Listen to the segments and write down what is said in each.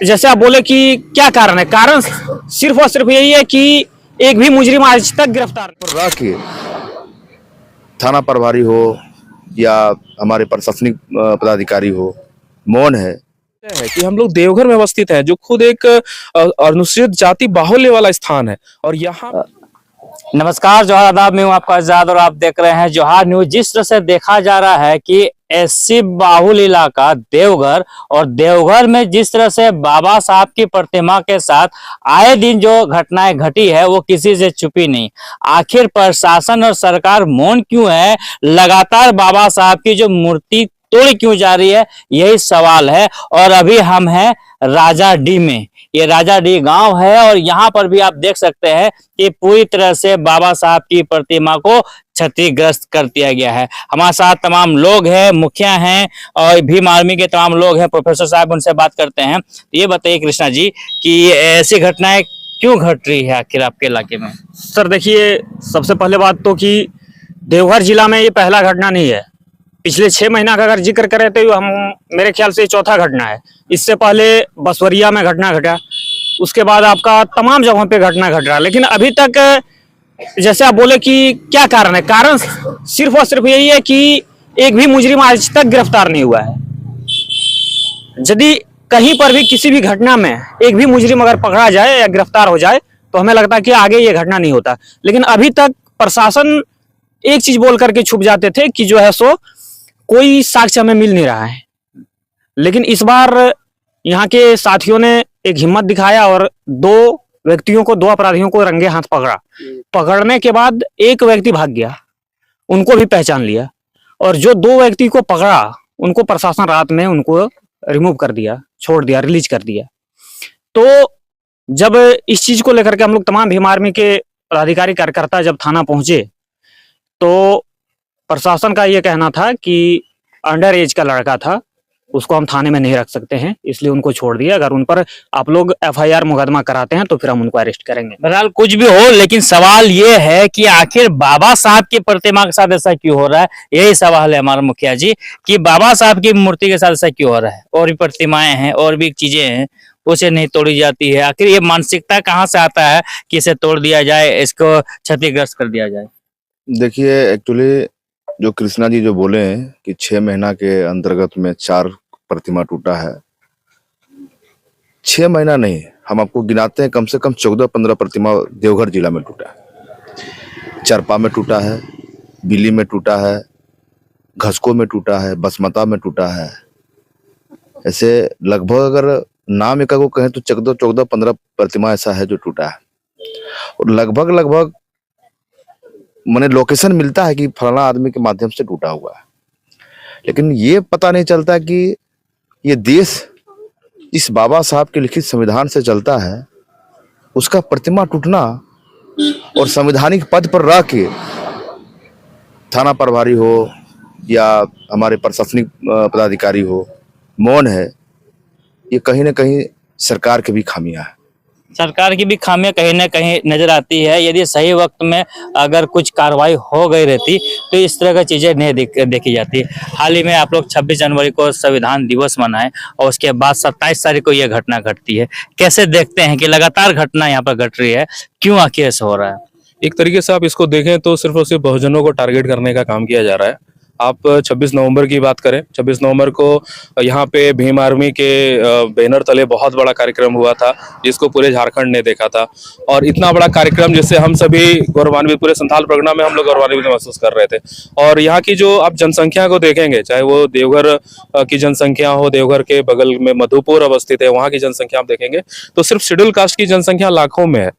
जैसे आप बोले कि क्या कारण है, कारण सिर्फ और सिर्फ यही है कि एक भी मुजरिम आज तक गिरफ्तार पर रह के थाना प्रभारी हो या हमारे प्रशासनिक पदाधिकारी हो, मौन है कि हम लोग देवघर में अवस्थित हैं, जो खुद एक अनुसूचित जाति बाहुल्य वाला स्थान है। और यहाँ नमस्कार, जोहार आदाब, मैं हूं आपका आजाद और आप देख रहे हैं जोहार न्यूज। जिस तरह से देखा जा रहा है कि एससी बाहुल इलाका देवघर, और देवघर में जिस तरह से बाबा साहब की प्रतिमा के साथ आए दिन जो घटनाएं घटी है वो किसी से छुपी नहीं। आखिर प्रशासन और सरकार मौन क्यों है? लगातार बाबा साहब की जो मूर्ति तोड़ी क्यों जा रही है, यही सवाल है। और अभी हम हैं राजाडीह में। ये राजाडीह गांव है और यहाँ पर भी आप देख सकते हैं कि पूरी तरह से बाबा साहब की प्रतिमा को क्षतिग्रस्त कर दिया गया है। हमारे साथ तमाम लोग हैं, मुखिया हैं और भीम आर्मी के तमाम लोग हैं। प्रोफेसर साहब, उनसे बात करते हैं। ये बताइए कृष्णा जी कि ऐसी घटनाएं क्यों घट रही है आखिर आपके इलाके में? सर देखिए, सबसे पहले बात तो कि देवघर जिला में ये पहला घटना नहीं है। पिछले 6 महीना का अगर जिक्र करें तो हम मेरे ख्याल से चौथा घटना है। इससे पहले बसवरिया में घटना घटा, उसके बाद आपका तमाम जगहों पे घटना घट रहा, लेकिन अभी तक जैसे आप बोले कि क्या कारण है, कारण सिर्फ और सिर्फ यही है कि एक भी मुजरिम आज तक गिरफ्तार नहीं हुआ है। यदि कहीं पर भी किसी भी घटना में एक भी मुजरिम अगर पकड़ा जाए या गिरफ्तार हो जाए तो हमें लगता है कि आगे ये घटना नहीं होता। लेकिन अभी तक प्रशासन एक चीज बोल करके छुप जाते थे कि जो है सो कोई साक्ष्य हमें मिल नहीं रहा है। लेकिन इस बार यहाँ के साथियों ने एक हिम्मत दिखाया और दो अपराधियों को रंगे हाथ पकड़ा। पकड़ने के बाद एक व्यक्ति भाग गया, उनको भी पहचान लिया, और जो 2 व्यक्ति को पकड़ा उनको प्रशासन रात में उनको रिमूव कर दिया, छोड़ दिया, रिलीज कर दिया। तो जब इस चीज को लेकर के हम लोग तमाम भीम आर्मी के पदाधिकारी कार्यकर्ता जब थाना पहुंचे तो प्रशासन का ये कहना था कि अंडर एज का लड़का था, उसको हम थाने में नहीं रख सकते हैं, इसलिए उनको छोड़ दिया। अगर उन पर आप लोग एफआईआर मुकदमा कराते हैं तो फिर हम उनको अरेस्ट करेंगे। बहरहाल कुछ भी हो, लेकिन सवाल ये है कि आखिर बाबा साहब की प्रतिमा के साथ ऐसा क्यों हो रहा है? यही सवाल है हमारा मुखिया जी कि बाबा साहब की मूर्ति के साथ ऐसा क्यों हो रहा है? और भी प्रतिमाएं हैं और भी चीजें हैं, उसे नहीं तोड़ी जाती है। आखिर ये मानसिकता कहाँ से आता है कि इसे तोड़ दिया जाए, इसको क्षतिग्रस्त कर दिया जाए? देखिए, एक्चुअली जो कृष्णा जी जो बोले हैं कि 6 महीना के अंतर्गत में 4 प्रतिमा टूटा है। 6 महीना नहीं, हम आपको गिनाते हैं, कम से कम 14-15 प्रतिमा देवघर जिला में टूटा है। चरपा में टूटा है, बिली में टूटा है, घसको में टूटा है, बसमता में टूटा है। ऐसे लगभग अगर नाम एक को कहें तो 14-15 प्रतिमा ऐसा है जो टूटा है। और लगभग मैंने लोकेशन मिलता है कि फलाना आदमी के माध्यम से टूटा हुआ है, लेकिन ये पता नहीं चलता कि ये देश इस बाबा साहब के लिखित संविधान से चलता है। उसका प्रतिमा टूटना और संवैधानिक पद पर रह के थाना प्रभारी हो या हमारे प्रशासनिक पदाधिकारी हो, मौन है, ये कहीं ना कहीं सरकार की भी खामियां है। सरकार की भी खामियां कहीं ना कहीं नजर आती है। यदि सही वक्त में अगर कुछ कार्रवाई हो गई रहती तो इस तरह की चीजें नहीं देखी जाती। हाल ही में आप लोग 26 जनवरी को संविधान दिवस मनाए और उसके बाद 27 तारीख को यह घटना घटती है। कैसे देखते हैं कि लगातार घटना यहाँ पर घट रही है, क्यों आखिर ऐसा हो रहा है? एक तरीके से आप इसको देखें तो सिर्फ और सिर्फ बहुजनों को टारगेट करने का काम किया जा रहा है। आप 26 नवंबर की बात करें, 26 नवंबर को यहाँ पे भीम आर्मी के बैनर तले बहुत बड़ा कार्यक्रम हुआ था, जिसको पूरे झारखंड ने देखा था। और इतना बड़ा कार्यक्रम जिससे हम सभी गौरवान्वित, पूरे संथाल प्रोग्राम में हम लोग गौरवान्वित महसूस कर रहे थे। और यहाँ की जो आप जनसंख्या को देखेंगे, चाहे वो देवघर की जनसंख्या हो, देवघर के बगल में मधुपुर अवस्थित है, वहाँ की जनसंख्या आप देखेंगे तो सिर्फ शेड्यूल कास्ट की जनसंख्या लाखों में है।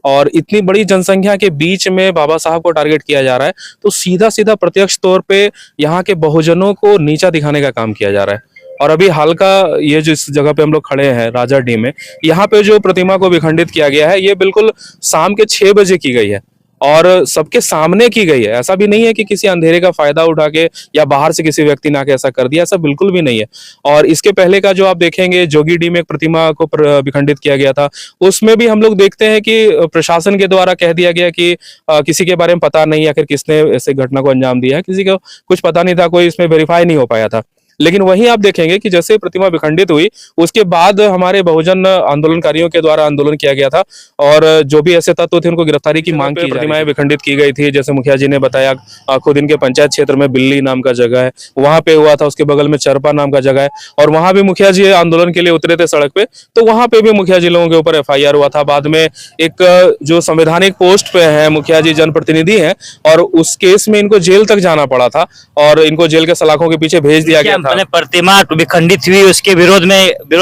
और इतनी बड़ी जनसंख्या के बीच में बाबा साहब को टारगेट किया जा रहा है, तो सीधा सीधा प्रत्यक्ष तौर पे यहाँ के बहुजनों को नीचा दिखाने का काम किया जा रहा है। और अभी हाल का ये जिस जगह पे हम लोग खड़े हैं राजाडीह में, यहाँ पे जो प्रतिमा को विखंडित किया गया है, ये बिल्कुल शाम के 6 बजे की गई है और सबके सामने की गई है। ऐसा भी नहीं है कि किसी अंधेरे का फायदा उठा के या बाहर से किसी व्यक्ति ने आके ऐसा कर दिया, ऐसा बिल्कुल भी नहीं है। और इसके पहले का जो आप देखेंगे, जोगीडीह में एक प्रतिमा को विखंडित किया गया था, उसमें भी हम लोग देखते हैं कि प्रशासन के द्वारा कह दिया गया कि किसी के बारे में पता नहीं, आखिर किसने ऐसे घटना को अंजाम दिया है, किसी को कुछ पता नहीं था, कोई इसमें वेरीफाई नहीं हो पाया था। लेकिन वहीं आप देखेंगे कि जैसे प्रतिमा विखंडित हुई उसके बाद हमारे बहुजन आंदोलनकारियों के द्वारा आंदोलन किया गया था और जो भी ऐसे तत्व थे उनको गिरफ्तारी की मांग की। प्रतिमाएं विखंडित की गई थी, जैसे मुखिया जी ने बताया खुद इनके पंचायत क्षेत्र में बिल्ली नाम का जगह है, वहां पे हुआ था। उसके बगल में चरपा नाम का जगह है और वहां भी मुखिया जी आंदोलन के लिए उतरे थे सड़क पे, तो वहां पे भी मुखिया जी लोगों के ऊपर एफआईआर हुआ था। बाद में एक जो संवैधानिक पोस्ट पे है मुखिया जी जनप्रतिनिधि हैं और उस केस में इनको जेल तक जाना पड़ा था और इनको जेल के सलाखों के पीछे भेज दिया गया था। मैंने प्रतिमा विखंडित हुई उसके विरोध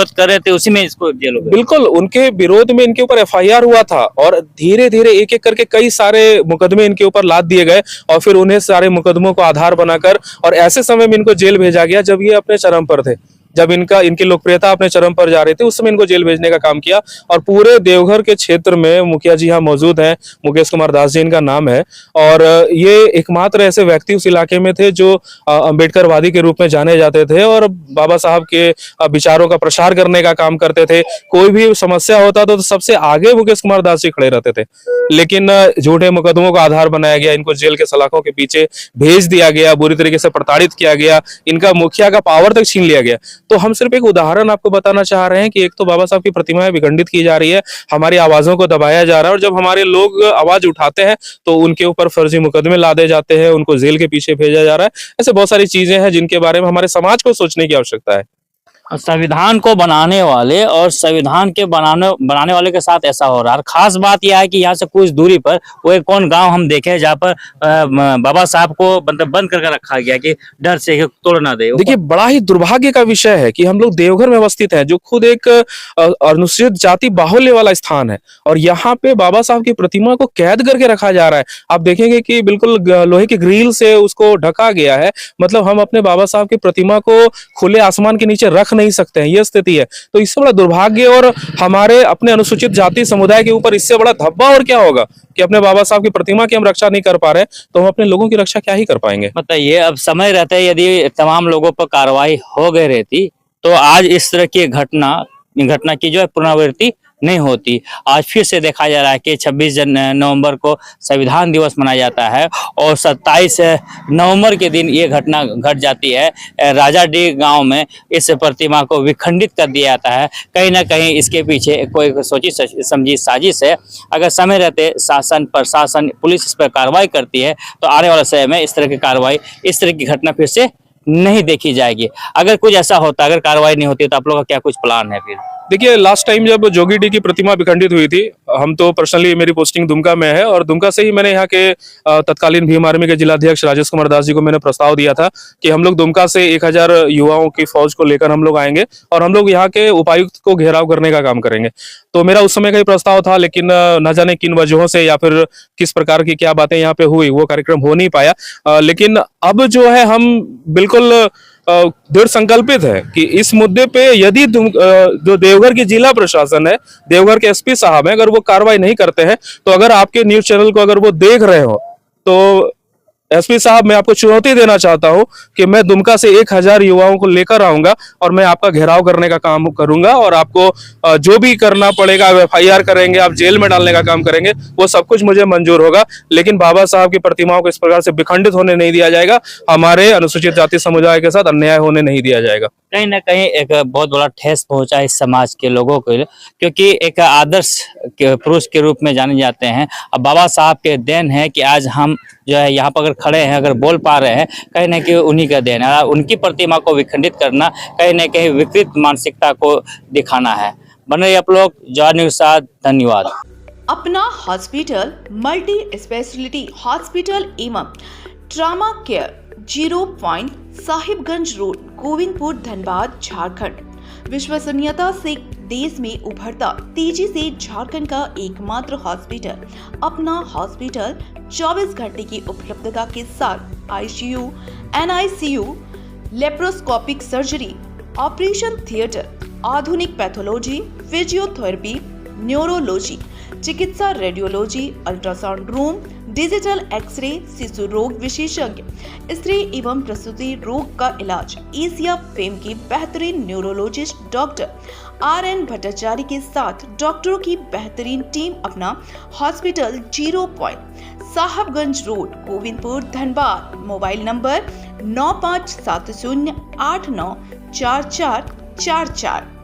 कर रहे थे, उसी में इसको जेल हो गया। बिल्कुल, उनके विरोध में इनके ऊपर एफआईआर हुआ था और धीरे धीरे एक एक करके कई सारे मुकदमे इनके ऊपर लाद दिए गए और फिर उन्हें सारे मुकदमों को आधार बनाकर और ऐसे समय में इनको जेल भेजा गया जब ये अपने चरम पर थे, जब इनकी लोकप्रियता अपने चरम पर जा रही थी, उस समय इनको जेल भेजने का काम किया। और पूरे देवघर के क्षेत्र में मुखिया जी यहाँ मौजूद हैं, मुकेश कुमार दास जी इनका नाम है और ये एकमात्र ऐसे व्यक्ति उस इलाके में थे जो अम्बेडकरवादी के रूप में जाने जाते थे और बाबा साहब के विचारों का प्रसार करने का काम करते थे। कोई भी समस्या होता तो सबसे आगे मुकेश कुमार दास जी खड़े रहते थे, लेकिन झूठे मुकदमों का आधार बनाया गया, इनको जेल के सलाखों के पीछे भेज दिया गया, बुरी तरीके से प्रताड़ित किया गया, इनका मुखिया का पावर तक छीन लिया गया। तो हम सिर्फ एक उदाहरण आपको बताना चाह रहे हैं कि एक तो बाबा साहब की प्रतिमाएं विखंडित की जा रही है, हमारी आवाजों को दबाया जा रहा है और जब हमारे लोग आवाज उठाते हैं तो उनके ऊपर फर्जी मुकदमे लादे जाते हैं, उनको जेल के पीछे भेजा जा रहा है। ऐसे बहुत सारी चीजें हैं जिनके बारे में हमारे समाज को सोचने की आवश्यकता है। संविधान को बनाने वाले और संविधान के बनाने वाले के साथ ऐसा हो रहा है। खास बात यह है कि यहाँ से कुछ दूरी पर वो एक कौन गांव हम देखे जहाँ पर बाबा साहब को मतलब बंद करके रखा गया कि डर से कि तोड़ ना दे। देखिए, बड़ा ही दुर्भाग्य का विषय है कि हम लोग देवघर में अवस्थित हैं, जो खुद एक अनुसूचित जाति बाहुल्य वाला स्थान है और यहाँ पे बाबा साहब की प्रतिमा को कैद करके रखा जा रहा है। आप देखेंगे कि बिल्कुल लोहे की ग्रिल से उसको ढका गया है, मतलब हम अपने बाबा साहब की प्रतिमा को खुले आसमान के नीचे रख नहीं सकते हैं, यह स्थिति है। तो इससे बड़ा दुर्भाग्य और हमारे अपने अनुसूचित जाति समुदाय के ऊपर इससे बड़ा धब्बा और क्या होगा कि अपने बाबा साहब की प्रतिमा की हम रक्षा नहीं कर पा रहे, तो हम अपने लोगों की रक्षा क्या ही कर पाएंगे। बताइए, अब समय रहते यदि तमाम लोगों पर कार्रवाई हो गई रहती तो आज इस तरह की घटना की जो है पुनरावृत्ति नहीं होती। आज फिर से देखा जा रहा है कि 26 नवंबर को संविधान दिवस मनाया जाता है और 27 नवंबर के दिन ये घटना घट जाती है। राजाडीह गांव में इस प्रतिमा को विखंडित कर दिया जाता है। कहीं ना कहीं इसके पीछे कोई सोची समझी साजिश है। अगर समय रहते शासन, प्रशासन, पुलिस इस पर कार्रवाई करती है तो आने वाले समय में इस तरह की कार्रवाई, इस तरह की घटना फिर से नहीं देखी जाएगी। अगर कुछ ऐसा होता, अगर कार्रवाई नहीं होती तो आप लोगों का क्या कुछ प्लान है फिर? देखिए, लास्ट टाइम जब जोगीडीह की प्रतिमा विखंडित हुई थी, हम तो पर्सनली मेरी पोस्टिंग दुमका में है और दुमका से ही मैंने यहाँ के तत्कालीन भीम आर्मी के जिलाध्यक्ष राजेश कुमार दास जी को मैंने प्रस्ताव दिया था कि हम लोग दुमका से 1000 युवाओं की फौज को लेकर हम लोग आएंगे और हम लोग यहाँ के उपायुक्त को घेराव करने का काम करेंगे। तो मेरा उस समय का ही प्रस्ताव था, लेकिन न जाने किन वजहों से या फिर किस प्रकार की क्या बातें यहाँ पे हुई, वो कार्यक्रम हो नहीं पाया। लेकिन अब जो है हम बिल्कुल दृढ़ संकल्पित है कि इस मुद्दे पे यदि जो देवघर की जिला प्रशासन है, देवघर के एसपी साहब हैं, अगर वो कार्रवाई नहीं करते हैं तो अगर आपके न्यूज चैनल को अगर वो देख रहे हो तो एसपी साहब, मैं आपको चुनौती देना चाहता हूं कि मैं दुमका से 1000 युवाओं को लेकर आऊंगा और मैं आपका घेराव करने का काम करूंगा और आपको जो भी करना पड़ेगा, एफआईआर करेंगे, आप जेल में डालने का काम करेंगे, वो सब कुछ मुझे मंजूर होगा। लेकिन बाबा साहब की प्रतिमाओं को इस प्रकार से विखंडित होने नहीं दिया जाएगा, हमारे अनुसूचित जाति समुदाय के साथ अन्याय होने नहीं दिया जाएगा। कहीं ना कहीं एक बहुत बड़ा ठेस पहुंचा इस समाज के लोगों को, क्योंकि एक आदर्श पुरुष के रूप में जाने जाते हैं। अब बाबा साहब के देन है कि आज हम जो है यहाँ पर अगर खड़े हैं, अगर बोल पा रहे हैं, कहीं ना कहीं उन्हीं का देन है। उनकी प्रतिमा को विखंडित करना कहीं ना कहीं विकृत मानसिकता को दिखाना है। बने रहिए आप लोग जवाहर न्यूज़ के साथ। धन्यवाद। अपना हॉस्पिटल मल्टी स्पेशलिटी हॉस्पिटल एवं trauma care 0 point Sahibganj road, Govindpur, Dhanbad, Jharkhand. विश्वसनीयता से देश में उभरता, तेजी से झारखंड का एकमात्र हॉस्पिटल। अपना हॉस्पिटल 24 घंटे की उपलब्धता के साथ ICU, NICU, laparoscopic surgery, operation theatre, आधुनिक पैथोलॉजी, फिजियोथेरेपी, न्यूरोलॉजी, चिकित्सा, radiology, ultrasound room, digital x ray, शिशु रोग विशेषज्ञ, स्त्री एवं प्रसूति रोग का इलाज एशिया फेम की बेहतरीन न्यूरोलॉजिस्ट डॉक्टर RN भट्टाचार्य के साथ डॉक्टरों की बेहतरीन टीम अपना hospital 0 point Sahibganj road, Govindpur, Dhanbad. Mobile number 9570894444।